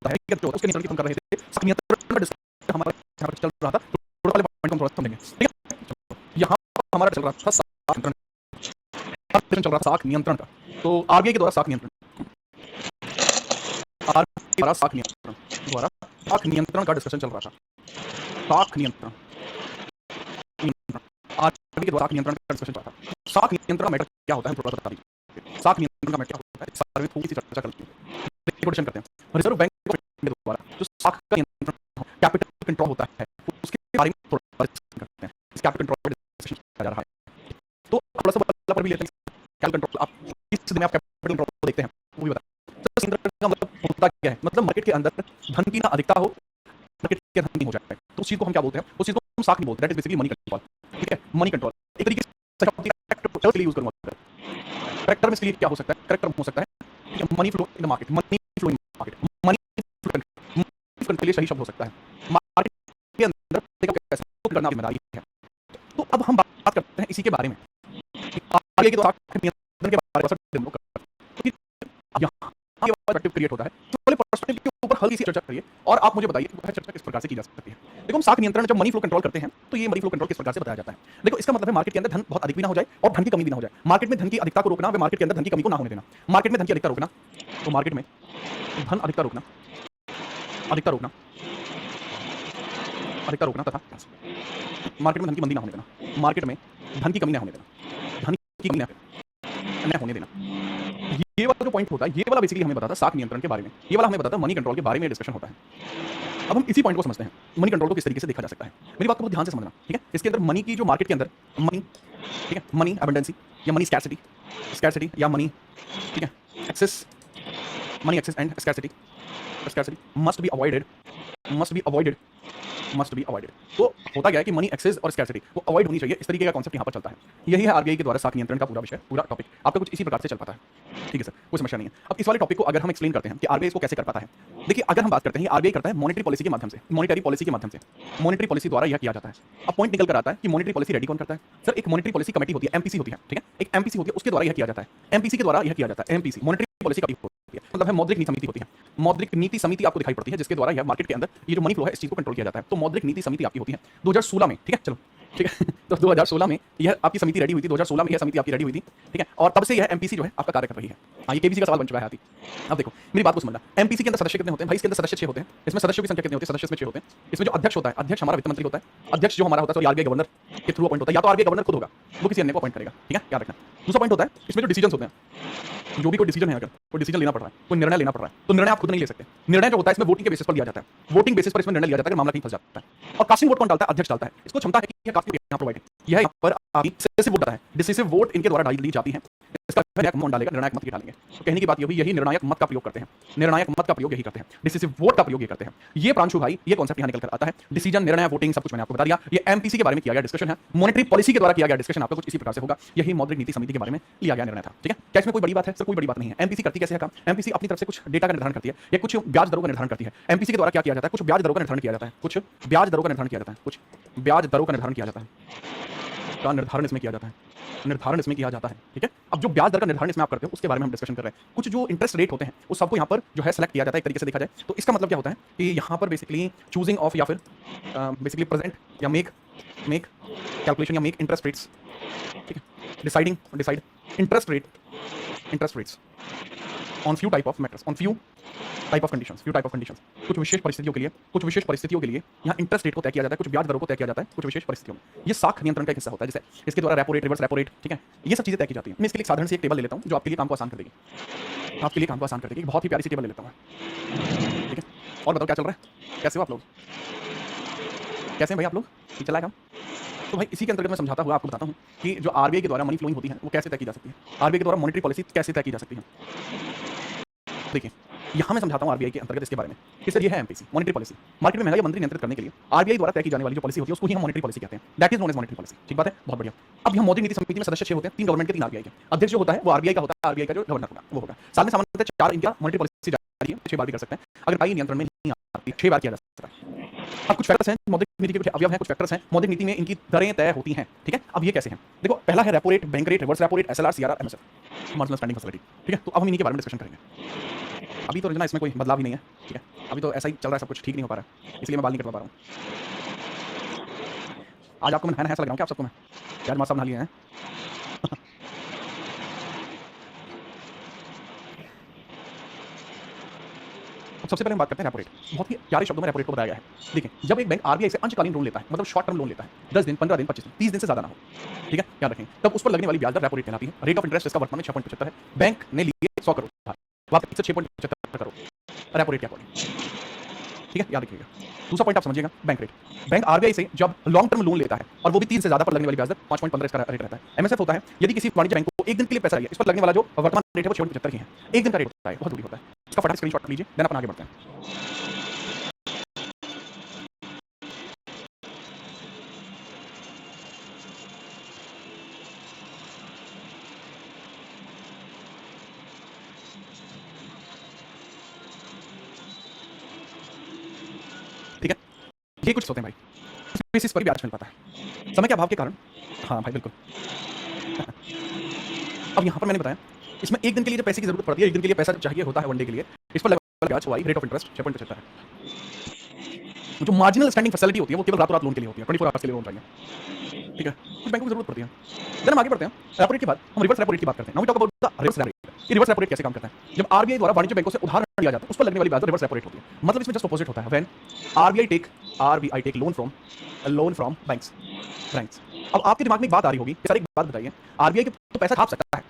है कि जो उसके नियंत्रण की हम कर रहे थे, साख नियंत्रण का डिस्कशन हमारा यहाँ पर चल रहा था। थोड़ा वाले पॉइंट को हम थोड़ा समझेंगे, ठीक है। यहाँ पर हमारा चल रहा था साख नियंत्रण, चल रहा था साख नियंत्रण का। तो आरबीआई के द्वारा साख नियंत्रण, आरबीआई के द्वारा साख नियंत्रण का डिस्कशन चल रहा था। साख नियंत्रण, आरबीआई के द्वारा साख नियंत्रण का डिस्कशन चल रहा था। साख नियंत्रण का मैटर क्या होता है थोड़ा सा बता दीजिए। साख नियंत्रण का मैटर क्या होता है, इस बारे में थोड़ी सी चर्चा करते हैं, इंट्रोडक्शन करते हैं। रिजर्व बैंक ऑफ इंडिया के द्वारा जो साख का नियंत्रण, कैपिटल कंट्रोल होता है, उसके बारे में थोड़ा डिस्कशन करते हैं। इस कैपिटल कंट्रोल का डिस्कशन किया जा रहा है, तो थोड़ा सा बल्ला पर भी लेते हैं। कैपिटल कंट्रोल आप किस दिन आप कैपिटल कंट्रोल को देखते हैं वो भी बताएं। तो नियंत्रण का मतलब होता क्या है, मतलब मार्केट के अंदर धन की ना अधिकता हो, मार्केट के धन नहीं हो जाए, तो उस चीज को हम क्या बोलते हैं, उस चीज को हम साख नहीं बोलते। That is basically money control, ठीक है। मनी कंट्रोल एक तरीके से यूज करूंगा। करेक्टर में इसके लिए क्या हो सकता है, करेक्टर हो सकता है money flow in the market, money flow in the market, money flow के लिए सही शब्द हो सकता है। मार्केट के अंदर कैसे करना जिम्मेदारी है। तो अब हम बात करते हैं इसी के बारे में, आगे के द्वारा नियंत्रण के बारे में। यहाँ ये पर्सपेक्टिव क्रिएट होता है, तो वाले पर्सपेक्टिव के ऊपर हल्की सी चर्चा करिए और आप मुझे बताइए वह चर्चा किस प्रकार से की जा सकती है। देखो हम साख नियंत्रण जब मनी फ्लो कंट्रोल करते हैं तो ये मनी फ्लो कंट्रोल किस प्रकार से बताया जाता है। देखो इसका मतलब है मार्केट के अंदर धन बहुत अधिक भी ना हो जाए और धन की कमी भी ना हो जाए। मार्केट में धन की अधिकता को रोकना व मार्केट के अंदर धन की कमी को ना होने देना। मार्केट में धन की अधिकता रोकना, तो मार्केट में धन अधिकता रोकना, अधिकता रोकना, अधिकता रोकना तथा मार्केट में धन की मंदी ना होने देना। मार्केट में धन की कमी ना होने देना, धन की कमी ना होने देना। ये वाला जो पॉइंट होता है, ये वाला बेसिकली हमें बताता है साख नियंत्रण के बारे में, ये वाला हमें बताता है मनी कंट्रोल के बारे में डिस्कशन होता है। अब हम इसी पॉइंट को समझते हैं, मनी कंट्रोल को किस तरीके से देखा जा सकता है। मेरी बात को बहुत ध्यान से समझना, ठीक है। इसके अंदर मनी की जो मार्केट के अंदर मनी, ठीक है, मनी एबंडेंसी या मनी स्कैरसिटी, स्कैरसिटी या मनी, ठीक है, excess, money excess and scarcity, scarcity must be avoided, must be avoided, must be avoided. तो होता क्या है कि मनी एक्सेस और स्कैरसिटी वो अवॉइड होनी चाहिए, इस तरीके का कॉन्सेप्ट यहाँ पर चलता है। यही है आरबीआई के द्वारा साख नियंत्रण का पूरा विषय, पूरा टॉपिक आपका कुछ इसी प्रकार से चल पाता है, ठीक है सर, कोई समस्या नहीं है। अब इस वाले टॉपिक को अगर हम एक्सप्लेन करते हैं कि आरबीआई इसको कैसे कर पाता है। देखिए अगर हम बात करते हैं आरबीआई करता है मॉनेटरी पॉलिसी के माध्यम से, मॉनेटरी पॉलिसी के माध्यम से, मॉनेटरी पॉलिसी द्वारा यह किया जाता है। अब पॉइंट निकल कर आता है कि मॉनेटरी पॉलिसी रेडी कौन करता है। सर एक मॉनेटरी पॉलिसी कमेटी होती है, एमपीसी होती है, ठीक है, एक एमपीसी होती है, उसके द्वारा यह किया जाता है। एमपीसी के द्वारा यह किया जाता है, एमपीसी मॉनेटरी पॉलिसी कमेटी होती है, मतलब है मौद्रिक नीति समिति होती है। मौद्रिक नीति समिति आपको दिखाई पड़ती है जिसके द्वारा यह मार्केट के अंदर ये जो मनी फ्लो है इस चीज को कंट्रोल किया जाता है। तो मौद्रिक नीति समिति आपकी होती है 2016 में, ठीक है, चलो ठीक है। तो 2016 में यह आपकी समिति रेडी हुई थी, 2016 में यह समिति आपकी रेडी हुई थी, ठीक है। और तब से यह एमपीसी जो है आपका कार्य कर रही है। हाँ, ये केबीसी का सवाल बन चुका है आती। अब देखो मेरी बात को समझना, एमपीसी के अंदर सदस्य कितने होते हैं भाई, इसके अंदर सदस्य 6 होते हैं। इसमें सदस्यों की संख्या कितनी होती है, सदस्य इसमें 6 होते हैं। इसमें जो अध्यक्ष होता है, अध्यक्ष हमारा वित्त मंत्री होता है। अध्यक्ष जो हमारा होता है सॉरी आरबीआई गवर्नर के थ्रू अपॉइंट होता है, या तो आरबीआई गवर्नर खुद होगा, वो किसी अन्य को अपॉइंट करेगा, ठीक है, याद रखना। दूसरा पॉइंट होता है इसमें जो डिसीजन होते हैं, जो भी कोई डिसीजन है, अगर कोई डिसीजन लेना पड़ रहा है, कोई निर्णय लेना पड़ रहा है, तो निर्णय आप खुद नहीं ले सकते। निर्णय जो होता है इसमें वोटिंग के बेसिस पर लिया जाता है। वोटिंग बेसिस पर इसमें निर्णय लिया जाता है, मामला कहीं फंस जाता है। और कास्टिंग वोट कौन डालता है, अध्यक्ष डालता है। इसको क्षमता है कि यह कास्टिंग यहाँ प्रोवाइड है, यह यहाँ पर डिसिसिव वोट आता है, डिसिसिव वोट इनके द्वारा डाली जाती है। इसका निर्णायक मत डालेगा, निर्णायक मत डालेंगे। तो कहने की बात ये हुई, यही निर्णायक मत का प्रयोग करते हैं, निर्णायक मत का प्रयोग यही करते हैं, डिसिसिव वोट का प्रयोग ये करते हैं। ये प्रांशु भाई ये कॉन्सेप्ट यहाँ निकल कर आता है। डिसीजन, निर्णय, वोटिंग सब कुछ मैंने आपको बता दिया। ये एमपीसी के बारे में किया गया डिस्कशन है, मॉनेटरी पॉलिसी के द्वारा किया गया डिस्कशन आपका कुछ इसी प्रकार से होगा। यही मौद्रिक नीति समिति के बारे में लिया गया निर्णय था, ठीक है। क्या इसमें कोई बड़ी बात है सर? कोई बड़ी बात नहीं है। एमपीसी करती कैसे है काम? एमपीसी अपनी तरफ से कुछ डेटा का निर्धारण करती है या कुछ ब्याज दरों का निर्धारण करती है। एमपीसी के द्वारा क्या किया जाता है, कुछ ब्याज दरों का निर्धारण किया जाता है, कुछ ब्याज दरों का निर्धारण किया जाता है, कुछ ब्याज दरों का निर्धारण किया जाता है, का निर्धारण इसमें किया जाता है, निर्धारण इसमें किया जाता है, ठीक है। अब जो ब्याज दर का निर्धारण इसमें आप करते हो उसके बारे में हम डिस्कशन कर रहे हैं। कुछ जो इंटरेस्ट रेट होते हैं उस सबको यहाँ पर जो है सेलेक्ट किया जाता है एक तरीके से देखा जाए तो। इसका मतलब क्या होता है कि यहाँ पर बेसिकली चूजिंग ऑफ या फिर बेसिकली प्रेजेंट या मेक कैलकुलेशन या मेक इंटरेस्ट रेट्स, ठीक है, decide interest rates on few type of matters, on few type of conditions, few type of conditions. कुछ विशेष परिस्थितियों के लिए यहाँ इंटरेस्ट रेट को तय किया जाता है, कुछ ब्याज दरों को तय किया जाता है कुछ विशेष परिस्थितियों में। ये साख नियंत्रण का हिस्सा होता है, जैसे इसके द्वारा repo rate, reverse repo rate, ठीक है, ये सब चीजें तय की जाती हैं। मैं इसके लिए साधारण सी एक टेबल ले लेता हूँ जो आपके लिए काम को आसान कर देगी, आपके लिए काम को आसान कर देगी। बहुत ही प्यारी सी टेबल ले लेता हूँ, ठीक है। और बताओ क्या चल रहा है, कैसे हो आप लोग, कैसे हैं भाई आप लोग, ठीक चला है काम? तो भाई इसी के अंतर्गत मैं समझाता हुआ आपको बताता हूँ कि जो आरबीआई के द्वारा मनी फ्लोइंग होती है वो कैसे तय की जा सकती है, आरबीआई के द्वारा मॉनेटरी पॉलिसी कैसे तय की जा सकती है। देखिए यहाँ मैं समझाता हूँ आरबीआई के अंतर्गत इसके बारे में कि सर ये है एमपीसी, मॉनेटरी पॉलिसी। मार्केट में महंगाई मंदी नियंत्रित करने के लिए आरबीआई द्वारा तय की जाने वाली जो पॉलिसी होती है उसको ही हम मॉनेटरी पॉलिसी कहते हैं। That is known as monetary policy, ठीक बात है, बहुत बढ़िया। अब यहाँ मौद्रिक नीति समिति में सदस्य 6 होते हैं, 3 गवर्नमेंट के 3 आरबीआई के। अध्यक्ष जो होता है वो आरबीआई का होता है, आरबीआई का जो गवर्नर होगा वो होगा। साल में सामान्यतः 4 इनका मॉनेटरी पॉलिसी जारी है, 6 बार भी कर सकते हैं। अगर पाई नियंत्रण में नहीं आती 6 बार किया जा सकता है। अब कुछ फैक्टर्स हैं मौद्रिक नीति के, कुछ अवयव हैं, कुछ फैक्टर्स हैं मौद्रिक नीति में, इनकी दरें तय होती हैं, ठीक है। अब ये कैसे हैं, देखो पहला है repo rate, bank rate, reverse repo rate, SLR, CRR, MSF, marginal standing facility, ठीक है। तो अब हम इन्हीं के बारे में डिस्कशन करेंगे। अभी तो रंजना इसमें कोई बदलाव ही नहीं है, ठीक है। अभी तो ऐसा ही चल रहा है, सब कुछ ठीक नहीं हो पा रहा है, इसलिए मैं बाल नहीं कटवा पा रहा हूँ। आज आपको मैं नहाया ऐसा लग रहा हूँ क्या आप सबको मैं? आज मास्क सब नहा लिए हैं। अब सबसे पहले हम बात करते हैं रेपो रेट। बहुत ही प्यारे शब्दों में रेपो रेट को बताया गया है। देखिए, जब एक बैंक आरबीआई से अंशकालीन लोन लेता है, मतलब शॉर्ट टर्म लोन लेता है, 10 दिन, 15 दिन, 25 दिन, 30 दिन से ज्यादा ना हो, ठीक है, याद रखें, तब उस पर लगने वाली ब्याज दर रेपो रेट कहलाती है। रेट ऑफ इंटरेस्ट इसका वर्तमान में 6.75 है। बैंक ने लिए 100 करोड़ उधार, वापस से 6.75 करोड़ रेपो रेट के अकॉर्डिंग, ठीक है, याद रखिएगा। दूसरा पॉइंट आप समझिएगा, बैंक रेट। बैंक आरबीआई से जब लॉन्ग टर्म लोन लेता है और वो भी 3 से ज्यादा पर लगने वाली ब्याज दर 5.15 इसका रेट रहता है। एमएसएफ होता है, यदि किसी वाणिज्य बैंक को एक दिन के लिए पैसा चाहिए, इस पर लगने वाला जो वर्तमान रेट है वो 6.75 ही है। एक दिन का रेट होता है, बहुत दूरी होता है। इसका फटाफट स्क्रीनशॉट लीजिए, देन अपन आगे बढ़ते हैं। ठीक है, ये कुछ होते हैं भाई, इस बेसिस पर भी ब्याज मिल पाता है समय के अभाव के कारण। हाँ भाई बिल्कुल। अब यहाँ पर मैंने बताया, इसमें एक दिन के लिए जब पैसे की जरूरत पड़ती है, एक दिन के लिए पैसा चाहिए होता है वन डे के लिए, इस पर लगने वाला ब्याज हुआ रेट ऑफ इंटरेस्ट 6.75 है। जो मार्जिनल स्टैंडिंग फैसिलिटी होती है वो केवल रातों रात लोन के लिए होती है, 24 आवर्स के लिए लोन चाहिए, ठीक है, कुछ बैंकों की जरूरत पड़ती है। देन हम आगे बढ़ते हैं, रेपो रेट के बाद हम रिवर्स रेपो रेट की बात करते हैं। Now we talk about the reverse repo rate. ये रिवर्स रेपो रेट कैसे काम करता है? जब आरबीआई द्वारा वाणिज्य बैंकों से उधार लिया जाता है, उस पर लगने वाली ब्याज दर रिवर्स रेपो रेट होती है। मतलब इसमें जस्ट ऑपोजिट होता है। When RBI take loan from banks. अब आपके दिमाग में एक बात आ रही होगी, सर एक बात बताइए, आरबीआई तो पैसा छाप सकता है,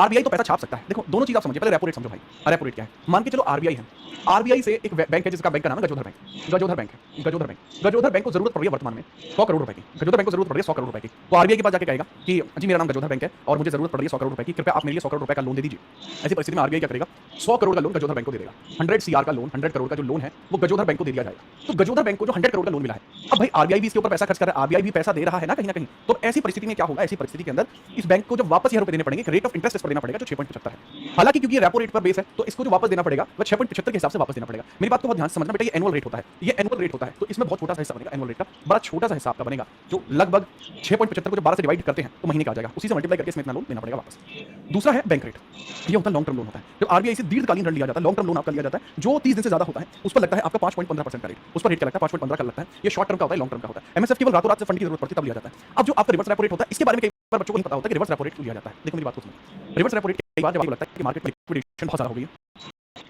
आरबीआई तो पैसा छाप सकता है। देखो दोनों चीज आप समझिए, पहले रेपो रेट समझो भाई। रेपो रेट क्या है? मान के चलो आरबीआई है, आरबीआई से एक बैंक है जिसका बैंक का नाम है गजोधर बैंक। गजोधर बैंक है, गजोधर बैंक को जरूरत पड़ रही है वर्तमान में 100 करोड़ रुपए की। गजोधर बैंक को जरूरत पड़ रही है 100 करोड़ रुपए की, तो आरबीआई के पास जाके कहेगा कि जी मेरा नाम गजोधर बैंक है और मुझे जरूरत पड़ रही है 100 करोड़ रुपए की, कृपया आप मेरे लिए 100 करोड़ रुपए का लोन दे दीजिए। ऐसी परिस्थिति में आरबीआई क्या करेगा? 100 करोड़ का लोन गजोधर बैंक को दे देगा। 100 सीआर का लोन, 100 करोड़ का जो लोन है वो गजोधर बैंक को दे दिया जाएगा। तो गजोधर बैंक को जो 100 करोड़ का लोन मिला है, अब भाई आरबीआई भी इसके ऊपर पैसा खर्च कर रहा है, आरबीआई भी पैसा दे रहा है ना कहीं। तो ऐसी परिस्थिति में क्या होगा? ऐसी परिस्थिति के अंदर इस बैंक को जब वापस ये रुपए देने पड़ेंगे, रेट ऑफ इंटरेस्ट इस पर देना पड़ेगा जो 6.75 है। हालांकि क्योंकि रेपो रेट पर बेस है, तो इसको जो वापस देना पड़ेगा वह 6.75 के हिसाब से वापस देना पड़ेगा। मेरी बात को बहुत ध्यान से समझना बेटा, ये एनुअल रेट होता है, ये एनुअल रेट होता है, तो इसमें बहुत छोटा सा हिस्सा बनेगा एनुअल रेट का, बड़ा छोटा सा हिस्सा आपका बनेगा, जो लगभग 6.75 को जब 12 से डिवाइड करते हैं तो महीने का आ जाएगा, उसी से मल्टीप्लाई करके इसमें इतना लोन देना पड़ेगा वापस। दूसरा है बैंक रेट, ये होता है लॉन्ग टर्म लोन होता है। जब आरबीआई से दीर्घकालीन ऋण लिया जाता है, लॉन्ग टर्म लोन आपका लिया जाता है जो 30 दिन से ज्यादा होता है, उस पर लगता है आपका 5.15% का रेट। उस पर रेट क्या लगता है? 5.15 का लगता है। ये शॉर्ट टर्म का होता है, लॉन्ग टर्म का होता है। एमएसएफ केवल रातों रात से फंड की जरूरत पड़ती है तब लिया जाता है। अब जो आपका रिवर्स रेपो रेट होता है, इसके बारे में कई बार बच्चों को नहीं पता होता कि रिवर्स रेपो रेट क्यों लिया जाता है। देखो मेरी बात को सुनो, रिवर्स रेपो रेट कई बार जब आपको लगता है कि मार्केट में लिक्विडेशन बहुत ज्यादा हो गई है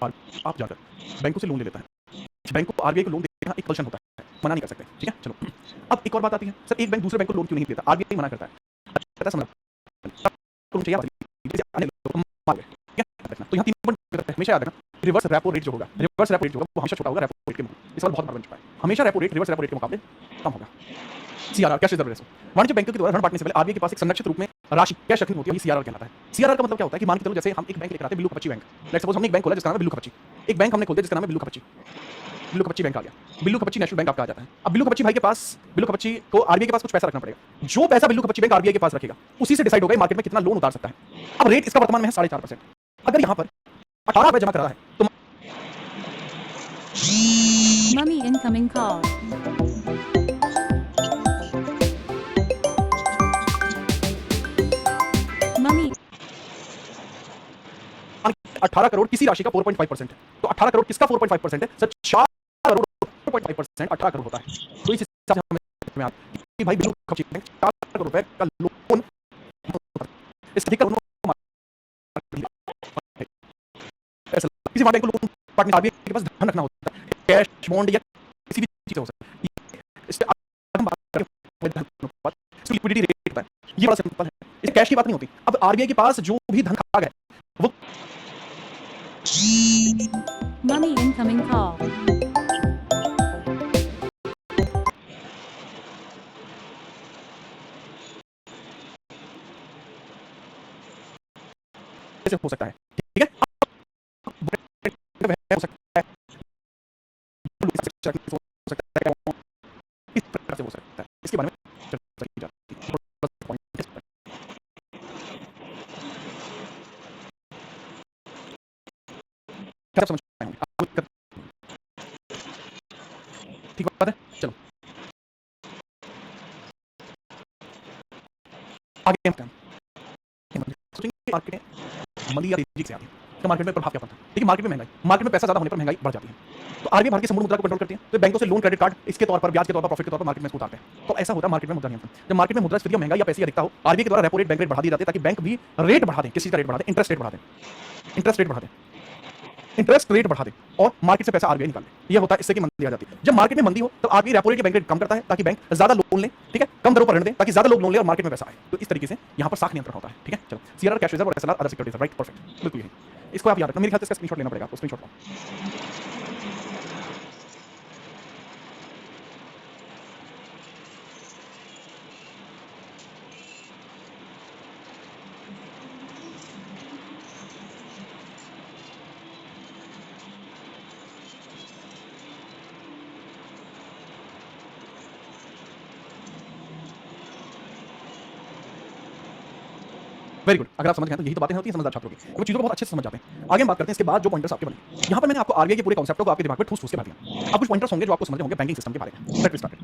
और आप जाकर बैंकों से लोन ले लेता है, बैंक को आरबीआई को लोन देना एक कल्शन होता है, मना नहीं कर सकते, ठीक है। चलो अब एक और बात आती है, सर एक बैंक दूसरे बैंक को लोन क्यों नहीं देता? आरबीआई मना करता है। अच्छा समझ तो यहाँ 3 पॉइंट हमेशा याद रखना, रिवर्स रेपो रेट जो होगा, रिवर्स रेपो रेट जो होगा वो हमेशा छोटा होगा रेपो रेट के मुकाबले। इस बार बहुत बार बन चुका है, हमेशा repo rate reverse repo rate के मुकाबले कम होगा। सीआरआर कैश रिजर्व रेशो, वाणिज्य बैंकों के द्वारा ऋण बांटने से पहले आरबीआई के पास एक संरक्षित रूप में राशि कैश रखनी होती है, सीआरआर कहलाता है। सीआरआर का मतलब क्या होता है कि मान के चलो जैसे हम एक बैंक लेकर आते हैं, बिल्लू कपची बैंक। लेट्स सपोज हमने एक बैंक खोला जिसका नाम है बिल्लू कपची, एक बैंक हमने खोल दिया जिसका नाम है बिल्लू कपची। बिल्लू कपची बैंक आ गया, बिल्लू कपची नेशनल बैंक आपका आ जाता है। अब बिल्लू कपची भाई के पास, बिल्लू कपची को आरबीआई के पास कुछ पैसा रखना पड़ेगा। जो पैसा बिल्लू कपची बैंक आरबीआई के पास रखेगा उसी से डिसाइड होगा मार्केट में कितना लोन उतार सकता है। अब रेट इसका वर्तमान में है 4.5%। अगर यहाँ पर 18 रुपए जमा कर रहा है तो Mummy incoming call. Mummy 18 crore किसी राशि का 4.5% है, तो 18 करोड़ किसका 4.5% है? सर 4 करोड़ 4.5% 18 करोड़ होता है। तो इस हिसाब से हमें आता है कि भाई बिल्कुल खर्ची बैंक 4 करोड़ रुपए का लोन इसके अधिक किसी बैंक को लोन पार्टनर आरबीआई के पास धन रखना होता है, कैश बॉन्ड या किसी भी चीज हो सकती है। इस पे हम बात करें इसकी लिक्विडिटी रेट होता है, ये बड़ा सिंपल है, इस कैश की बात नहीं होती। अब आरबीआई के पास जो भी धन खा गया वो Mummy incoming call. कैसे हो सकता है, ठीक है, हो सकता है इस प्रकार से हो सकता है, इसके बारे में चर्चा की जाती है। क्या समझ पाए होंगे? ठीक बात है, चलो आगे हम सोचेंगे मार्केट में मंदी या तेजी से आती है। इसका मार्केट में प्रभाव क्या पड़ता है? देखिए मार्केट में महंगाई, मार्केट में पैसा ज्यादा होने पर महंगाई बढ़ जाती है। तो आरबीआई भारत की संपूर्ण मुद्रा को कंट्रोल करती है, तो बैंकों से लोन क्रेडिट कार्ड इसके तौर पर ब्याज के तौर पर प्रॉफिट के तौर पर मार्केट में इसको उतारते हैं। तो ऐसा होता है मार्केट में मुद्रा नियंत्रण। जब मार्केट में मुद्रास्फीति या महंगाई या पैसे अधिकता हो, आरबीआई के द्वारा रेपो रेट बैंक रेट बढ़ा दिए जाते हैं ताकि बैंक भी रेट बढ़ा दें। किस चीज का रेट बढ़ा दें? इंटरेस्ट रेट बढ़ा दें। इंटरेस्ट रेट बढ़ा दें, इंटरेस्ट रेट बढ़ा दे और मार्केट से पैसा आरबीआई निकाल ले। ये होता है इससे कि मंदी आ जाती है। जब मार्केट में मंदी हो तब आरबीआई रेपो रेट के बैंक रेट कम करता है ताकि बैंक ज्यादा लोन ले, ठीक है, कम दरों पर ऋण दे ताकि ज्यादा लोग लोन ले और मार्केट में पैसा आए। तो इस तरीके से यहाँ पर साख नियंत्रण होता है। ठीक है, चलो सीआरआर, कैश रिजर्व और SLR other securities, right, perfect, बिल्कुल यही। इसको आप याद रखना, मेरे ख्याल से इसका स्क्रीनशॉट लेना पड़ेगा आपको। स्क्रीनशॉट लो। Very good. अगर आप समझ गए तो यही तो बातें होती हैं समझदार छात्रों की, वो चीजों को बहुत अच्छे से समझ जाते हैं। आगे हम बात करते हैं इसके बाद जो पॉइंटर्स आपके बने। यहाँ पर मैंने आपको आरबीआई के पूरे कॉन्सेप्ट को आपके दिमाग में ठूस ठूस के भर दिया। अब कुछ पॉइंटर्स होंगे जो आपको समझने होंगे बैंकिंग सिस्टम के बारे में। Let's get started.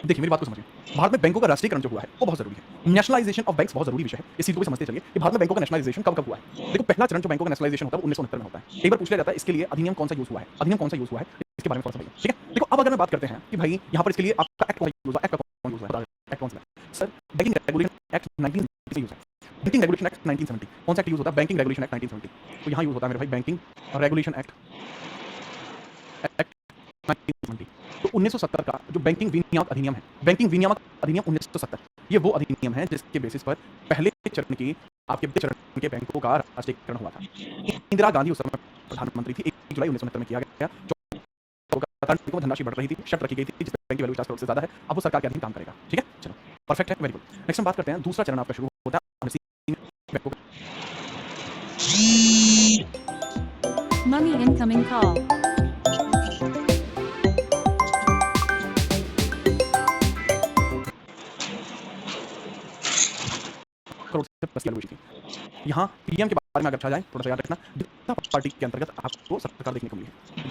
देखिए मेरी बात को समझिए, भारत में बैंकों का राष्ट्रीयकरण जो हुआ है वो बहुत जरूरी है। नेशनलाइजेशन ऑफ बैंक्स बहुत जरूरी विषय है। इस चीज को भी समझते चलिए कि भारत में बैंकों का नेशनलाइजेशन कब कब हुआ है। देखो पहला चरण जो बैंकों का नेशनलाइजेशन होता है 1969 में होता है। एक बार पूछ लिया जाता है इसके लिए अधिनियम कौन सा यूज हुआ है, अधिनियम कौन सा यूज हुआ है, इसके बारे में थोड़ा सा बताइए। ठीक है, देखो अब अगर मैं बात करते हैं कि भाई यहाँ पर इसके लिए आपका एक्ट कौन यूज हुआ, एक्ट कौन यूज हुआ है, एक्ट कौन सा है sir? Banking regulation act 1970 use है। बैंकिंग रेगुलेशन एक्ट 1970 कौन सा एक्ट यूज होता है? Banking regulation act 1970। तो यहाँ यूज होता है मेरे भाई बैंकिंग रेगुलेशन एक्ट 1970। तो 1970 का जो बैंकिंग विनियामक अधिनियम है, बैंकिंग विनियामक अधिनियम 1970, ये वो अधिनियम है जिसके बेसिस पर पहले चरण की आपके चरण के बैंकों का राष्ट्रीयकरण हुआ था। इंदिरा गांधी उस समय प्रधानमंत्री थी। 1 जुलाई 1969 में किया गया। बैंकों में धनराशि बढ़ रही थी, शर्त रखी गई थी जिस बैंक की वैल्यू 50 करोड़ से ज्यादा है अब वो सरकार के अधीन काम करेगा। ठीक है, चलो परफेक्ट है, वेरी गुड। नेक्स्ट हम बात करते हैं दूसरा चरण आपका शुरू होता है बैंकों का। Money incoming call. करोड़ से प्लस की वैल्यूएशन थी। यहाँ पीएम के बारे में अगर अच्छा जाए थोड़ा सा याद रखना, जनता पार्टी के अंतर्गत आपको सरकार देखने को मिली।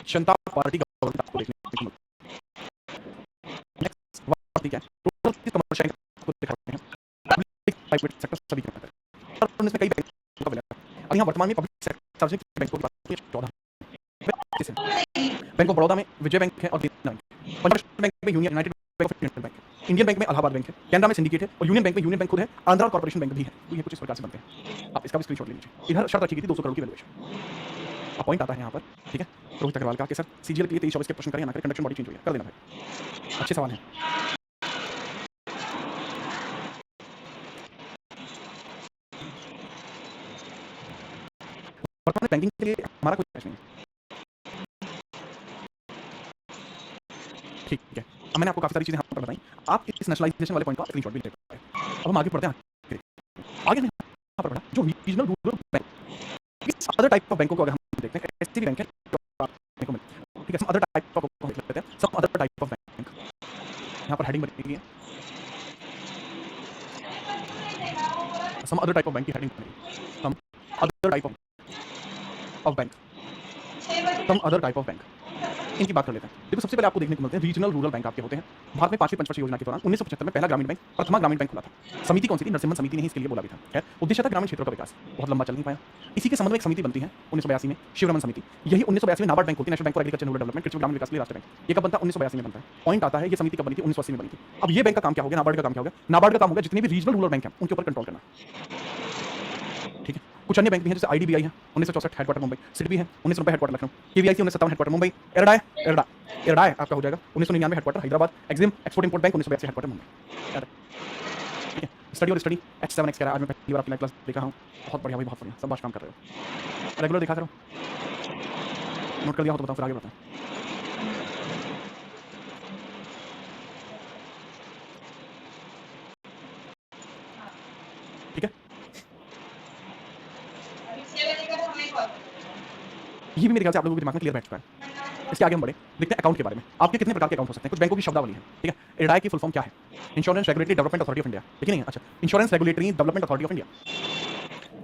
जनता पार्टी गवर्नमेंट आपको देखने को मिली। नेक्स्ट बात क्या है? टोटल कमर्शियल आपको दिखा रहे हैं, पब्लिक प्राइवेट सेक्टर सभी के अंदर और इसमें कई बैंकों का विलय है। अब यहाँ वर्तमान में पब्लिक सेक्टर सार्वजनिक बैंकों की बात करें 14 बैंक ऑफ बड़ौदा में विजय बैंक है और देना बैंक, पंजाब नेशनल बैंक में union, United bank of Indian bank है, इंडियन बैंक में इलाहाबाद बैंक है, कैनरा में सिंडिकेट है और यूनियन बैंक में यूनियन बैंक खुद है, आंध्रा कॉर्पोरेशन बैंक भी है। तो ये कुछ इस प्रकार से बनते हैं। आप इसका भी स्क्रीनशॉट ले लीजिए। इधर शर्त रखी गई थी 200 करोड़ की वैल्यूएशन। अब पॉइंट आता है यहाँ पर, ठीक है, रोहित अग्रवाल का कि सर सीजीएल के लिए 23-24 के प्रश्न करें ना करें, कंडक्शन बॉडी चेंज हुई है, कर देना भाई। अच्छे सवाल हैं। वर्तमान बैंकिंग के लिए हमारा कोई प्रश्न नहीं है। ठीक है, अब मैंने आपको काफी सारी चीजें यहाँ पर बताई। आप इस नेशनलाइजेशन वाले पॉइंट का स्क्रीनशॉट भी ले सकते हैं। अब हम आगे बढ़ते हैं। आगे नहीं यहाँ पर बढ़ा जो रीजनल रूरल बैंक, इस अदर टाइप ऑफ बैंकों को अगर हम देखते हैं, ऐसे भी बैंक है जो आपको को मिलते हैं। ठीक है, some other type of bank देख लेते हैं। Some other type of bank, यहाँ पर हेडिंग बनी हुई है। Some other type of bank की हेडिंग बनी हुई है। Some other type of bank, some other type of bank, इनकी बात कर लेते हैं। देखो सबसे पहले आपको देखने को मिलते हैं रीजनल रूरल बैंक आपके होते हैं। भारत में 5वीं पंचवर्षीय योजना के दौरान 1975 में पहला ग्रामीण बैंक, प्रथमा ग्रामीण बैंक खुला था। समिति कौन सी थी? नरसिम्हन समिति ने ही इसके लिए बोला भी था। खैर उद्देश्य था ग्रामीण क्षेत्रों का विकास। बहुत लंबा चल नहीं पाया। इसी के संबंध में एक समिति बनती है 1982 में, शिवरमन समिति। यही 1982 में नाबार्ड बैंक होती है, national bank for agriculture rural development, कृषि ग्रामीण विकास के लिए राष्ट्रीय बैंक। ये कब बनता है? 1982 में बनता है। पॉइंट आता है ये समिति कब बनी थी? 1980 में बनी थी। अब ये बैंक का काम क्या हो गया? नाबार्ड का काम क्या हो गया? नाबार्ड का काम हो गया जितने भी रीजनल रूरल बैंक हैं उनके ऊपर कंट्रोल करना। ठीक है, कुछ अन्य बैंक भी हैं जैसे आईडीबीआई है 1964 हेडक्वार्टर मुंबई, सिडबी है 1990 headquarter Lucknow, KVIC 1957 headquarter Mumbai, IRDA आपका हो जाएगा 1999 headquarter Hyderabad, EXIM export import bank 1982 headquarter Mumbai. ठीक है, स्टडी और स्टडी H7X कह रहा है। आज मैं पहली बार आपकी क्लास देखा हूँ। बहुत बढ़िया भाई, बहुत बढ़िया, सब बात काम कर रहे हो, रेगुलर देखा करो। नोट कर दिया हो तो बताओ, फिर आगे बताओ। ठीक है, ये भी मेरे ख्याल से आप लोगों के दिमाग में क्लियर बैठ चुका है। इसके आगे हम बढ़े, देखते हैं अकाउंट के बारे में। आपके कितने प्रकार के अकाउंट हो सकते हैं? कुछ बैंकों की शब्दावली है। ठीक है, इरडाई की फुल फॉर्म क्या है? Insurance regulatory development authority of India. ठीक है, नहीं? अच्छा, insurance regulatory development authority of India.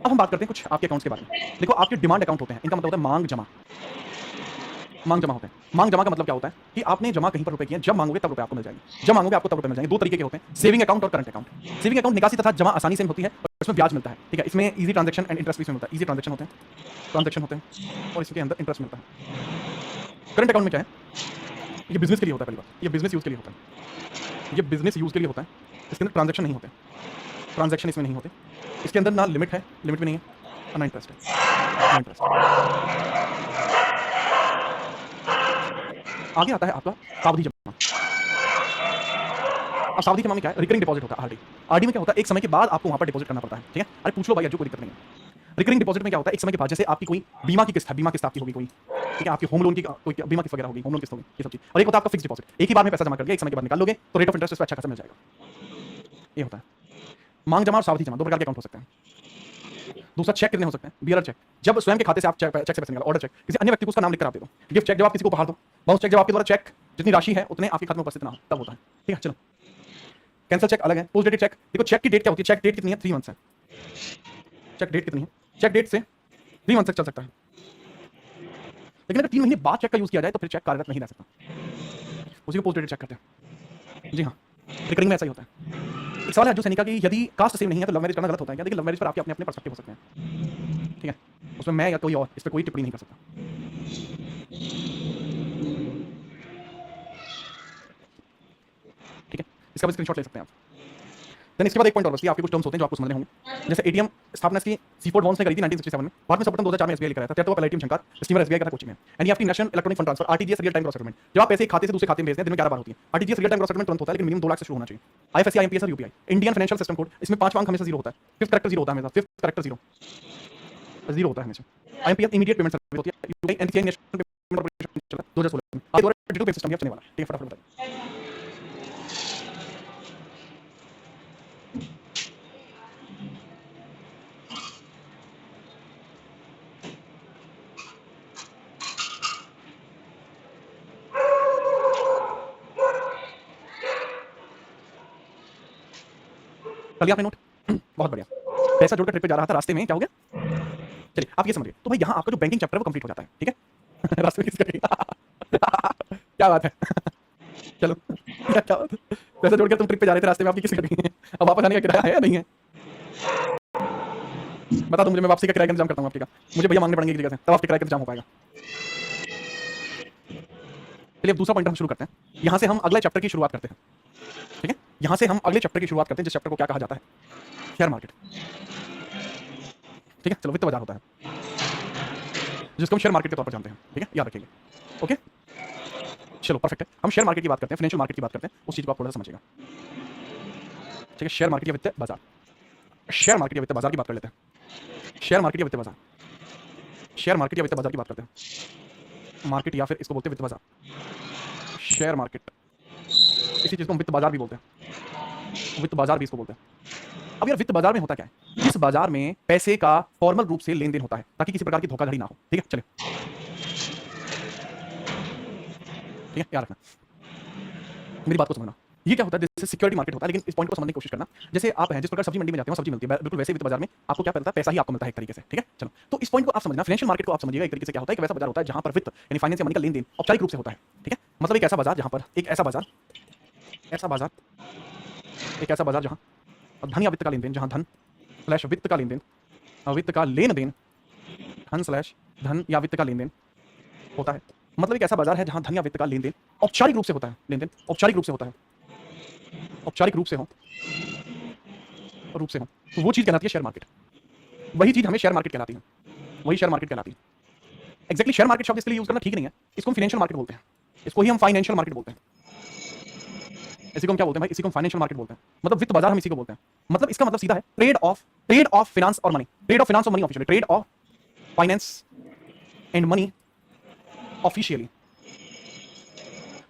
अब हम बात करते हैं कुछ आपके अकाउंट्स के बारे में। देखो आपके डिमांड अकाउंट होते हैं, इनका मतलब होता है मांग जमा। मांग जमा होते हैं। मांग जमा का मतलब क्या होता है कि आपने जमा कहीं पर रुपए किए, जब मांगोगे तब रुपए आपको मिल जाएंगे। जब मांगोगे आपको तब रुपए मिल जाएंगे। दो तरीके के होते हैं, सेविंग अकाउंट और करंट अकाउंट। सेविंग अकाउंट निकासी तथा जमा आसानी से होती है और उसमें ब्याज मिलता है, ठीक है। इसमें इजी ट्रांजैक्शन एंड इंटरेस्ट इसमें मिलता है, इजी ट्रांजैक्शन होते हैं और इसके अंदर इंटरेस्ट मिलता है। करंट अकाउंट में क्या है, ये बिजनेस के लिए होता है, पहली बात ये बिजनेस यूज के लिए होता है, ये बिजनेस यूज के लिए होता है। इसके अंदर ट्रांजैक्शन नहीं होते, ट्रांजैक्शन इसमें नहीं होते। इसके अंदर ना लिमिट है, लिमिट भी नहीं है, ना इंटरेस्ट है, ना इंटरेस्ट। आगे आता है आपका सावधि जमा। अब सावधि जमा में क्या है, रिकरिंग डिपॉजिट होता है, आरडी। आरडी में क्या होता है, एक समय के बाद आपको वहां पर डिपॉजिट करना पड़ता है, ठीक है। अरे पूछ लो भाई, जो कोई दिक्कत नहीं है। रिकरिंग डिपॉजिट में क्या होता है, एक समय के बाद, जैसे आपकी कोई बीमा की किस्त है, बीमा किस्त आपकी होगी कोई, ठीक है, आपकी होम लोन की कोई बीमा किस्त वगैरह होगी, होम लोन किस्त होगी, ये सब चीज। और एक होता है आपका फिक्स डिपॉजिट, एक ही बार में पैसा जमा कर दिया, एक समय के बाद निकाल लोगे तो रेट ऑफ इंटरेस्ट अच्छा खासा मिल जाएगा, ये होता है। मांग जमा और सावधि जमा दो प्रकार के अकाउंट हो सकते हैं। दूसरा चेक कितने हो सकते हैं, बियरर चेक, जब स्वयं के खाते से आप चेक से पैसे निकालो, ऑर्डर चेक, किसी अन्य व्यक्ति को उसका नाम लिखकर आप दे दो। गिफ्ट चेक जब आप किसी को उपहार दो। बाउंस चेक जब आपके द्वारा चेक जितनी राशि है उतने आपके खाते में उपस्थित ना हो, तब होता है, ठीक है। चलो, कैंसल चेक अलग है, पोस्ट डेटेड चेक। देखो चेक की डेट क्या होती है, चेक डेट कितनी है, 3 मंथ्स है। चेक डेट कितनी है, चेक डेट से 3 मंथ तक चल सकता है। लेकिन अगर 3 महीने बाद चेक का यूज किया जाए तो फिर चेक कार्यरत नहीं रह सकता, उसी को पोस्ट डेटेड चेक करते हैं। जी हाँ, रिकरिंग में ऐसा ही होता है। एक सवाल है अर्जुन सैनी का कि यदि कास्ट सेम नहीं है तो लव मैरिज करना गलत होता है क्या? देखिए, लव मैरिज पर आपके अपने अपने पर्सपेक्टिव हो सकते हैं, ठीक है। उसमें मैं या कोई और इस पर कोई टिप्पणी नहीं कर सकता। ठीक है, इसका भी स्क्रीनशॉट ले सकते हैं आप। देन इसके बाद एक पॉइंट और बचती है, आपके कुछ टर्म्स होते हैं जो आपको समझने होंगे। जैसे एटीएम स्थापना इसकी सीफोर्ड वॉन्स ने करी थी 1967 में, भारत में सर्वप्रथम 2004 में एसबीआई लेकर आया था। तेरहवां पहला एटीएम शंकर स्टीमर एसबीआई का था कोची में। NEFT national electronic fund transfer, RTGS real time gross settlement, जब आप पैसे एक खाते से दूसरे खाते में भेजते हैं दिन में 11 बार होती है। RTGS real time gross settlement तुरंत होता है, लेकिन मिनिमम 2 लाख से शुरू होना चाहिए। आईएफएससी, आईएमपीएस और UPI, Indian financial system code, इसमें 5वां अंक हमेशा 0 होता है, 5th कैरेक्टर 0 होता है हमेशा, 5th कैरेक्टर 0 होता है हमेशा। आईएमपीएस इमीडिएट पेमेंट सर्विस होती है। UPI NPCI national payment corporation चला 2016 में। आज डिजिटल पेमेंट सिस्टम भी चलने वाला है, ठीक है, फटाफट बताइए। कर लिया आपने नोट? बहुत बढ़िया। पैसा जोड़कर ट्रिप पे जा रहा था, रास्ते में क्या हो गया? चलिए आप ये समझिए, तो भाई यहाँ आपका जो बैंकिंग चैप्टर है वो कंप्लीट हो जाता है, ठीक है। रास्ते में किसका क्या बात है। चलो क्या बात है, पैसा जोड़कर तुम ट्रिप पे जा रहे थे, रास्ते में आपकी किसी का अब वापस आने का किराया है या नहीं है? बता दो मुझे, मैं वापसी का किराया का इंतजाम करता हूँ आपके का। मुझे भैया मांगने पड़ेंगे एक जगह से, तब आपके किराए का इंतजाम हो पाएगा। चलिए अब दूसरा पॉइंट हम शुरू करते हैं। यहाँ से हम अगले चैप्टर की शुरुआत करते हैं, ठीक है। यहाँ से हम अगले चैप्टर की शुरुआत करते हैं, जिस चैप्टर को क्या कहा जाता है, शेयर मार्केट, ठीक है। चलो, वित्त बाजार होता है जिसको हम शेयर मार्केट के तौर पर जानते हैं, ठीक है, याद रखिएगा, ओके। चलो परफेक्ट है, हम शेयर मार्केट की बात करते हैं, फाइनेंशियल मार्केट की बात करते हैं, उस चीज को आप थोड़ा सा समझिएगा, ठीक है। शेयर मार्केट या वित्त बाजार, शेयर मार्केट या वित्त बाजार की बात कर लेते हैं। शेयर मार्केट या वित्त बाजार, शेयर मार्केट या वित्त बाजार की बात करते हैं। मार्केट या फिर इसको बोलते हैं वित्त बाजार, शेयर मार्केट, इसी चीज को हम वित्त बाजार भी बोलते हैं, वित्त बाजार भी इसको बोलते हैं। अब यार वित्त बाजार में होता क्या है, इस बाजार में पैसे का फॉर्मल रूप से लेन देन होता है ताकि किसी प्रकार की धोखाधड़ी ना हो, ठीक है। चलिए, ठीक है, याद रखना, मेरी बात को समझना। ये क्या होता है, जैसे सिक्योरिटी मार्केट होता है, लेकिन इस पॉइंट को समझने की कोशिश करना। जैसे आप हैं, जिस प्रकार सब्जी मंडी में जाते हो सब्जी मिलती है, बिल्कुल वैसे वित्त बाजार में आपको क्या मिलता है, पैसा ही आपको मिलता है एक तरीके से, ठीक है। चलो, तो इस पॉइंट को आप समझना, फाइनेंशियल मार्केट को आप समझिएगा एक तरीके से क्या होता है, एक वैसा बाजार होता है जहां पर वित्त यानी फाइनेंस या मनी का लेन देन औपचारिक रूप से होता है, ठीक है। मतलब एक ऐसा बाजार जहां पर एक ऐसा बाजार जहां धन या वित्त का लेन देन, जहां धन स्लैश वित्त का लेन देन, वित्त का लेन देन, धन स्लैश धन या वित्त का लेन देन होता है। मतलब एक ऐसा बाजार है जहां धन या वित्त का लेन देन औपचारिक रूप से होता है, लेन देन औपचारिक रूप से होता है, औपचारिक रूप से हो, तो वो चीज कहलाती है शेयर मार्केट। वही चीज हमें शेयर मार्केट कहलाती है, वही शेयर मार्केट कहलाती है। एक्जैक्टली शेयर मार्केट शब्द इसके लिए यूज करना ठीक नहीं है, इसको हम फाइनेंशियल मार्केट बोलते हैं, इसको ही हम फाइनेंशियल मार्केट बोलते हैं। इसी को हम क्या बोलते हैं भाई, इसी को हम फाइनेंशियल मार्केट बोलते हैं। मतलब वित्त बाजार हम इसी को बोलते हैं। मतलब इसका मतलब सीधा है ट्रेड ऑफ फाइनेंस और मनी, ट्रेड ऑफ फाइनेंस और money officially, trade off finance and money officially.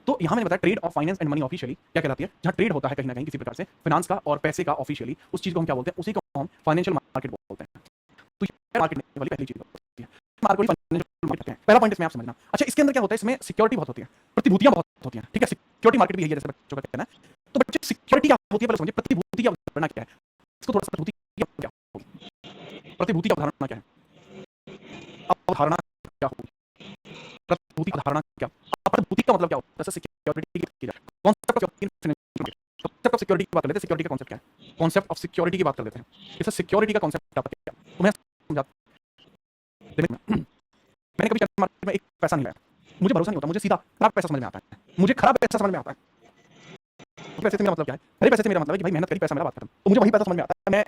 तो यहां मैंने बताया trade off finance and money officially क्या कहलाती है, जहां ट्रेड होता है कहीं ना कहीं किसी प्रकार से फाइनेंस का और पैसे का ऑफिशियली, उस चीज को हम क्या बोलते हैं, उसी को हम फाइनेंशियल मार्केट बोलते हैं। तो शेयर मार्केट में वाली पहली चीज होती है, मार्केट फाइनेंशियल मार्केट है। पहला पॉइंट इसमें आप समझना। अच्छा, इसके अंदर क्या होता है, इसमें सिक्योरिटी बहुत होती है, प्रतिभूतियां बहुत होती हैं, ठीक है। सिक्योरिटी मार्केट भी है जैसे बच्चों का कहना है। तो बच्चे सिक्योरिटी क्या होती है पहले समझिए, प्रतिभूति की अवधारणा क्या है, इसको थोड़ा सा प्रतिभूति क्या होगी, प्रतिभूति की अवधारणा क्या है, अवधारणा क्या होगी, प्रतिभूति की अवधारणा क्या, प्रतिभूति का मतलब क्या होता है, जैसे सिक्योरिटी की जाए, कॉन्सेप्ट ऑफ सिक्योरिटी की बात कर लेते हैं। सिक्योरिटी का कॉन्सेप्ट क्या है, कॉन्सेप्ट ऑफ सिक्योरिटी की बात कर लेते हैं। इससे सिक्योरिटी का कॉन्सेप्ट आता है क्या? तुम्हें समझाता मैंने कभी शेयर मार्केट में एक पैसा नहीं लगाया, मुझे भरोसा नहीं होता, मुझे सीधा खराब पैसा समझ में आता है, मुझे खराब पैसा समझ में आता है। पैसे से मेरा मतलब क्या है? मेरे पैसे से मेरा मतलब है कि भाई मेहनत करी, पैसा मेरा, बात खत्म। तो मुझे वही पैसा समझ में आता है, मैं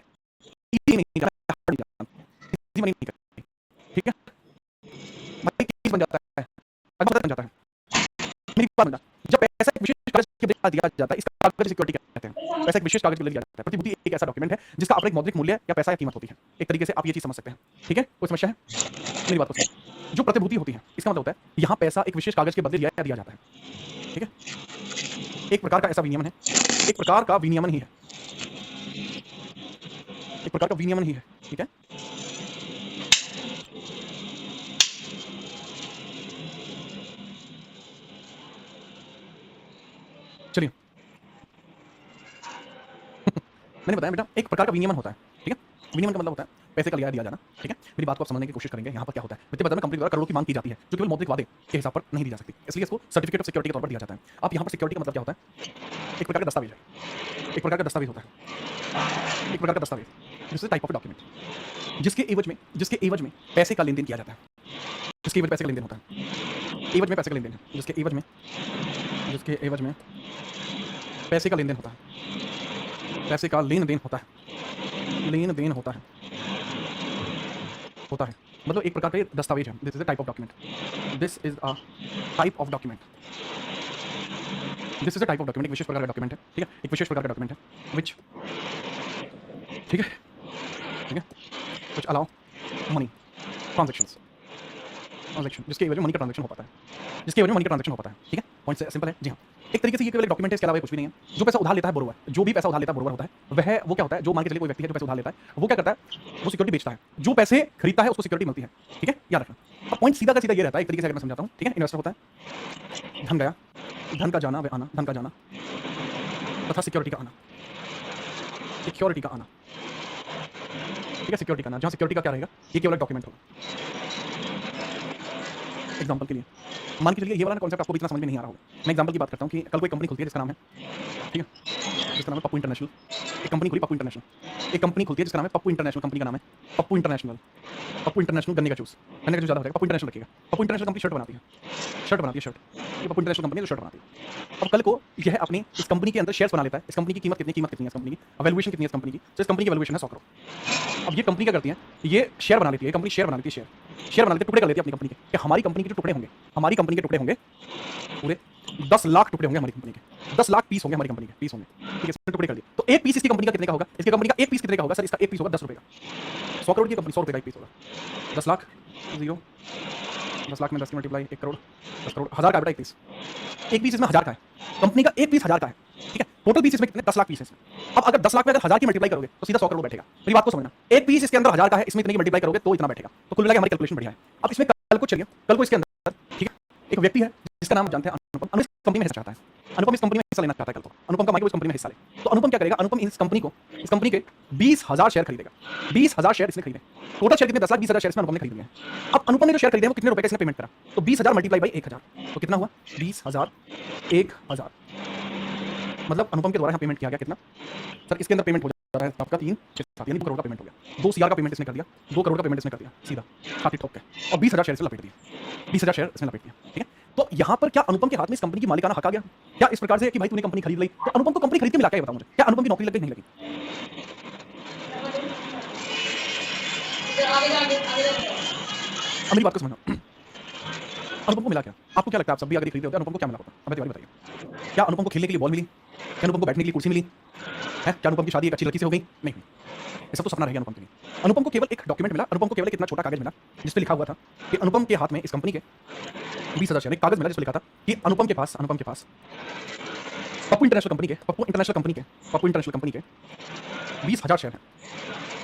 इजी नहीं करता, हार्ड नहीं करता, इजी मनी नहीं करता, ठीक है? भाई चीज बन जाता है, अगर बन जाता है, मेरी बात समझना। जब पैसा एक विशेष कागज के बदले दिया जाता है, इसका कागज सिक्योरिटी कहते हैं। पैसा एक विशेष कागज के बदले दिया जाता है। प्रतिभूति एक ऐसा डॉक्यूमेंट है जिसका अपना एक मौद्रिक मूल्य या पैसा या कीमत होती है। एक तरीके से आप ये चीज समझ सकते हैं, ठीक है? कोई समस्या है? मेरी बात को समझो। जो प्रतिभूति होती है, इसका मतलब होता है यहाँ पैसा एक विशेष कागज के बदले दिया जाता है, ठीक है? एक प्रकार का ऐसा विनियमन है, एक प्रकार का विनियमन ही है, एक प्रकार का विनियमन ही है, ठीक है? चलिए मैंने बताया बेटा एक प्रकार का विनियमन होता है, ठीक है? विनियमन का मतलब होता है पैसे का लिया दिया जाना, ठीक है? मेरी बात को आप समझने की कोशिश करेंगे। यहाँ पर क्या होता है? वित्तीय बाजार में कंपनी द्वारा करोड़ों की मांग की जाती है जो केवल मौद्रिक वादे के हिसाब पर नहीं दी जा सकती, इसलिए इसको सर्टिफिकेट ऑफ सिक्योरिटी के तौर पर दिया जाता है। अब यहाँ पर सिक्योरिटी का मतलब क्या होता है? एक प्रकार का दस्तावेज है, एक प्रकार का दस्तावेज होता है, एक प्रकार का दस्तावेज, this is type of document जिसके एवज में पैसे का लेन देन किया जाता है, जिसके एवज पैसे का लेन देन होता है, एवज में पैसे का लेन देन है, जिसके एवज में पैसे का लेन देन होता है, पैसे का लेन देन होता है, लेन देन होता है, मतलब एक प्रकार का दस्तावेज है। This is a type of document, this is a type of document, this is a type of document, एक विशेष प्रकार का डॉक्यूमेंट है, ठीक है? एक विशेष प्रकार का डॉक्यूमेंट है विच, ठीक है, ठीक है, विच अलाउ मनी ट्रांजैक्शंस, जिसके एवज में मनी का ट्रांजैक्शन हो पाता है, जिसके एवज में मनी का ट्रांजैक्शन हो पाता है, ठीक है? पॉइंट सिंपल है, जी हाँ। एक तरीके से ये केवल एक डॉक्यूमेंट है, इसके अलावा कुछ भी नहीं है। जो पैसा उधार लेता है बोरोवर, जो भी पैसा उधार लेता है बोरोवर होता है, वो क्या होता है? जो मान के चलिए कोई व्यक्ति है जो पैसा उधार लेता है, वो क्या करता है? वो सिक्योरिटी बेचता है, जो पैसे खरीदता है उसको सिक्योरिटी मिलती है, ठीक है? याद रखना। अब पॉइंट सीधा का सीधा ये रहता है, एक तरीके से अगर मैं समझाता हूँ, ठीक है? इन्वेस्टर होता है, धन गया, धन का जाना व आना, धन का जाना तथा सिक्योरिटी का आना, सिक्योरिटी का आना, ठीक है? सिक्योरिटी का आना, जहाँ सिक्योरिटी का क्या रहेगा? ये केवल डॉक्यूमेंट होगा। एग्जांपल के लिए मान के चलिए ये वाला कॉन्सेप्ट आपको इतना समझ में नहीं आ रहा होगा। मैं एग्जांपल की बात करता हूँ कि कल कोई कंपनी खुलती है जिसका नाम है, ठीक है, जिसका नाम है पप्पू इंटरनेशनल। एक कंपनी खुली पप्पू इंटरनेशनल, एक कंपनी खुलती है जिसका नाम है पप्पू इंटरनेशनल, कंपनी का नाम है पप्पू इंटरनेशनल, पप्पू इंटरनेशनल गन्ने का जूस, गन्ने का जूस ज़्यादा हो जाएगा, पप्पू इंटरनेशनल रखिएगा। पप्पू इंटरनेशनल कंपनी शर्ट बनाती है, शर्ट, ये पप्पू इंटरनेशनल कंपनी जो शर्ट बनाती है। अब कल को यह अपनी इस कंपनी के अंदर शेयर्स बना लेता है। इस कंपनी की कीमत कितनी है इस कंपनी की, वैल्यूएशन कितनी है इस कंपनी की? तो इस कंपनी की वैल्यूएशन है 100 करोड़। अब ये कंपनी क्या करती है? ये शेयर बना लेती है, कंपनी शेयर बना लेती है, शेयर बना लेती है, टुकड़े कर लेती है अपनी कंपनी के, कि हमारी कंपनी के जो टुकड़े होंगे, हमारी कंपनी के टुकड़े होंगे पूरे 10 लाख टुकड़े होंगे हमारी कंपनी के, 10 लाख पीस होंगे हमारी कंपनी के, पीस होंगे, ठीक है? इसमें टुकड़े कर दिए तो एक पीस इसकी कंपनी का कितने का होगा? इसकी कंपनी का एक पीस कितने का होगा? सर इसका एक पीस होगा 10 रुपए का। 100 करोड़ की कंपनी 100 रुपए का एक पीस होगा। 10 लाख 0, 10 लाख में 10 की मल्टीप्लाई 1 करोड़, 10 करोड़, 1000 का बेटा एक पीस, एक पीस इसमें 1000 का है, कंपनी का एक पीस 1000 का है, ठीक है? टोटल पीस इसमें कितने? 10 लाख पीस है इसमें। अब अगर 10 लाख में अगर 1000 की मल्टीप्लाई करोगे तो सीधा 100 करोड़ बैठेगा। मेरी बात को समझना, एक पीस इसके अंदर 1000 का है, इसमें इतनी की मल्टीप्लाई करोगे तो इतना बैठेगा। तो कुल मिला के हमारी कैलकुलेशन बढ़िया है। अब इसमें कल को चलिए, कल को इसके अंदर, ठीक है, एक व्यक्ति है जिसका नाम जानते हैं अनुपम। अनुपम इस कंपनी में हिस्सा चाहता है, अनुपम इस कंपनी में हिस्सा लेना चाहता है कल को। अनुपम का माइक इस कंपनी में हिस्सा ले, तो अनुपम क्या करेगा? अनुपम इस कंपनी के 20,000 शेयर खरीदेगा, 20,000 शेयर इसने खरीदे। टोटल शेयर कितने? 10 लाख 20,000 शेयर इसमें अनुपम ने खरीद लिए। अब अनुपम ने जो शेयर खरीदे वो कितने रुपए का इसने पेमेंट करा? तो 20,000 मल्टीप्लाई बाई 1,000 तो कितना हुआ? 20,000 1,000, मतलब अनुपम के द्वारा यहाँ पेमेंट किया गया कितना? सर इसके अंदर पेमेंट हो रहा है आपका 3 6 7 यानी 2 करोड़ का पेमेंट हो गया। 2 CR का पेमेंट इसने कर दिया, 2 करोड़ का पेमेंट इसने कर दिया सीधा छाती ठोक के, और 20,000 शेयर इसने लपेट दिए, 20,000 शेयर इसने लपेट दिया, ठीक है? तो यहाँ पर क्या अनुपम के हाथ में इस कंपनी की मालिकाना हक आ गया? क्या इस प्रकार से कि भाई तूने कंपनी खरीद ली, तो अनुपम को कंपनी खरीद के मिला क्या? बताओ मुझे, क्या अनुपम की नौकरी लग गई? नहीं लगी। मेरी बात को समझना, अनुपम को मिला क्या? आपको क्या लगता है? आप सब भी अगर खरीदते होते अनुपम को क्या मिला होता? अब दिवाली बताइए, क्या अनुपम को खेलने के लिए बॉल मिली? क्या अनुपम को बैठने के लिए कुर्सी मिली है? क्या अनुपम की शादी एक अच्छी लड़की से हो गई? नहीं हुई। ये सब तो सपना रह गया अनुपम के लिए। अनुपम को केवल एक डॉक्यूमेंट मिला, अनुपम को केवल एक इतना छोटा कागज मिला जिस पे लिखा हुआ था कि अनुपम के हाथ में इस कंपनी के 20,000 शेयर, एक कागज मिला जिस पे लिखा था कि अनुपम के पास पप्पू इंटरनेशनल कंपनी के 20,000 शेयर है,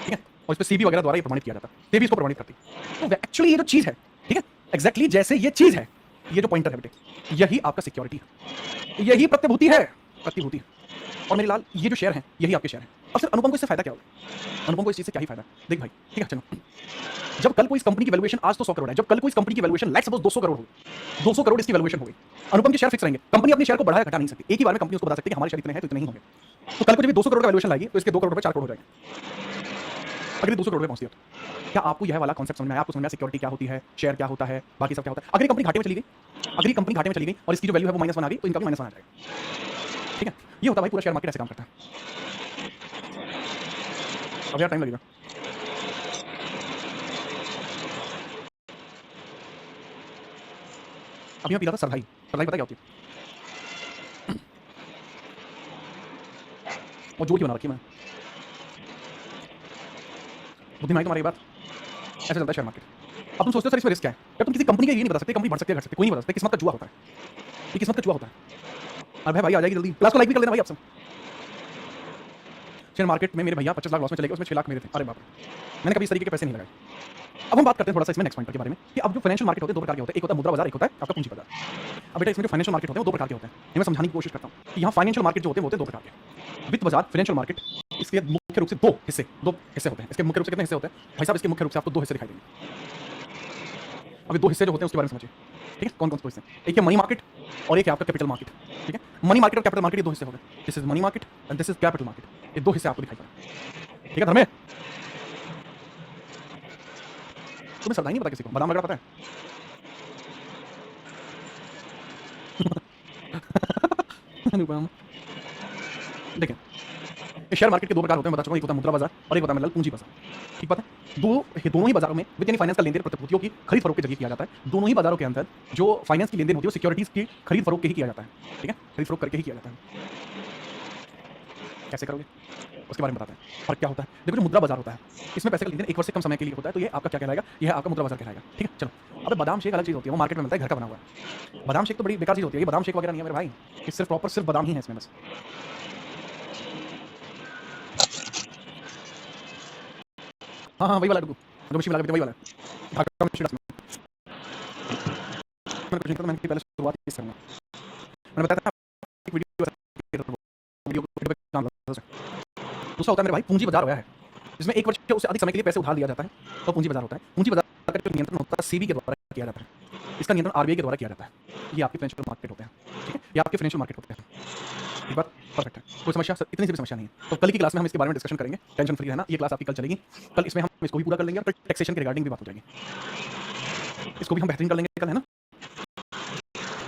ठीक है? और इस पे सीबी वगैरह द्वारा ये प्रमाणित किया जाता, सेबी इसको प्रमाणित करती। तो एक्चुअली ये जो चीज है, ठीक है, एग्जैक्टली जैसे ये चीज है, ये जो पॉइंटर है बेटे, यही आपका सिक्योरिटी है, यही प्रतिभूति है, प्रतिभूति। और मेरे लाल ये जो शेयर है यही आपके शेयर है। अब सर अनुपम को इससे फायदा क्या होगा? अनुपम को इस चीज से क्या ही फायदा? देख भाई, ठीक है चलो, जब कल को इस कंपनी की वैल्यूएशन आज तो 100 करोड़ है, जब कल को इस कंपनी की वैल्यूएशन लाइक सपोज 200 करोड़ हो, 200 करोड़ इसकी वैल्यूएशन हो गई, अनुपम के शेयर फिक्स रहेंगे, कंपनी अपने शेयर को बढ़ाया घटा नहीं सकती, एक ही बार में कंपनी उसको बता सकती है कि हमारे शेयर इतने हैं तो इतने ही होंगे। तो कल को जब 200 करोड़ का वैल्यूएशन लाएगी तो इसके 2 करोड़ रुपए 4 करोड़ हो जाएंगे। अगर 200 करोड़ रुपए पहुंचती है तो क्या आपको यह वाला कॉन्सेप्ट समझ में आया? आपको समझ में आया सिक्योरिटी क्या होती है, शेयर क्या होता है, बाकी सब क्या होता है? अगर ये कंपनी घाटे में चली गई, अगर ये कंपनी घाटे में चली गई और इसकी जो वैल्यू है वो माइनस 1 आ गई तो इनका भी माइनस 1 आ जाएगा। ठीक है, ये होता है भाई, पूरा शेयर मार्केट ऐसे काम करता है। अब यार टाइम लगेगा। अभी मैं पी रहा था सरधाई, सरधाई पता क्या होती है? और जोड़ की बना रखी है मैं, बुद्धिमानी तुम्हारी बात, ऐसे चलता है शेयर मार्केट। अब तुम सोचते हो सर इसमें रिस्क क्या है? यार तुम किसी कंपनी का ये नहीं बता सकते कंपनी बढ़ सकती है घट सकती है, कोई नहीं बता सकता, किस्मत का जुआ होता है, ये किस्मत का जुआ होता है। अरे भाई आ जाएगी जल्दी, प्लस को लाइक भी कर लेना भाई आप सब। शेयर मार्केट में मेरे भैया 25 लाख लॉस में चले गए, उसमें 6 लाख मेरे थे। अरे बाप रे, मैंने कभी इस तरीके के पैसे नहीं लगाए। अब हम बात करते हैं थोड़ा सा इसमें नेक्स्ट पॉइंट के बारे में कि अब जो फाइनेंशियल मार्केट होते हैं दो प्रकार के होते हैं, एक होता है मुद्रा बाजार, एक होता है आपका पूंजी बाजार। अब बेटा इसमें जो फाइनेंशियल मार्केट होते हैं वो दो प्रकार के होते हैं, ये मैं समझाने की कोशिश करता हूँ कि यहाँ फाइनेंशियल मार्केट जो होते हैं वो होते हैं दो प्रकार के। वित्त बाजार, फाइनेंशियल मार्केट, इसके मुख्य रूप से दो हिस्से होते हैं। इसके मुख्य रूप से कितने हिस्से होते हैं भाई साहब? इसके मुख्य रूप से आपको दो हिस्से दिखाई देंगे। अभी दो हिस्से जो होते हैं उसके बारे में समझिए, ठीक है? कौन कौन से हिस्से? एक है मनी मार्केट और एक है आपका कैपिटल मार्केट। ठीक है, मनी मार्केट और कैपिटल मार्केट ये दो हिस्से हो गए। This is money market and this is capital market, ये दो हिस्से आपको दिखाई पड़े। ठीक है धर्मे, तुम्हें सरदाई नहीं पता किसी को? बादाम रगड़ा पता है? अनुपम देखिए, शेयर मार्केट के दो प्रकार होते हैं, बता चुका हूं, एक होता है मुद्रा बाजार और एक होता है मतलब पूंजी बाजार। ठीक बात है? दोनों ही बाजारों में वित्त यानी फाइनेंस का लेन-देन प्रतिभूतियों की खरीद फरोख्त के जरिए किया जाता है। दोनों ही बाजारों के अंदर जो फाइनेंस की लेन-देन होती है वो सिक्योरिटीज की खरीद फरोख्त के ही किया जाता है। ठीक है, खरीद फरोख्त करके ही किया जाता है। कैसे करोगे उसके बारे में बताते हैं। फर्क क्या होता है? देखो, जो मुद्रा बाजार होता है इसमें पैसे का लेन-देन 1 वर्ष से कम समय के लिए होता है, तो ये आपका क्या कहलाएगा? ये आपका मुद्रा बाजार कहलाएगा। ठीक है, चलो। अब बादाम शेक अलग चीज होती है, वो मार्केट में मिलता है, घर का बना हुआ है। बादाम शेक तो बड़ी बेकार चीज होती है, ये बादाम शेक वगैरह नहीं है मेरे भाई, ये सिर्फ प्रॉपर सिर्फ बादाम ही है इसमें बस। हाँ हाँ वही वाला, जो मशीन लगा वही वाला है। ढाका मशीन में मैंने कुछ नहीं करता, मैंने पहले शुरुआत इससे करूंगा। मैंने बताया था एक वीडियो पे काम करता है। दूसरा होता है मेरे भाई पूंजी बाजार है, जिसमें 1 वर्ष उससे अधिक समय के लिए पैसे उधार लिया जाता है, तो पूंजी बाजार होता है। पूंजी बाजार का नियंत्रण होता है सेबी के द्वारा किया जाता है, इसका नियंत्रण आरबीआई के द्वारा किया जाता है। ये आपके फाइनेंशियल मार्केट होते हैं। ठीक है, ये आपके फाइनेंशियल मार्केट होते हैं। एक बात परफेक्ट है, कोई समस्या? इतनी सी भी समस्या नहीं है। तो कल की क्लास में हम इसके बारे में डिस्कशन करेंगे, टेंशन फ्री रहना। ये क्लास आपकी कल चलेगी, कल इसमें हम इसको भी पूरा कर लेंगे और कल टैक्सेशन के रिगार्डिंग भी बात हो जाएगी, इसको भी हम बेहतरीन कर लेंगे कल, है ना?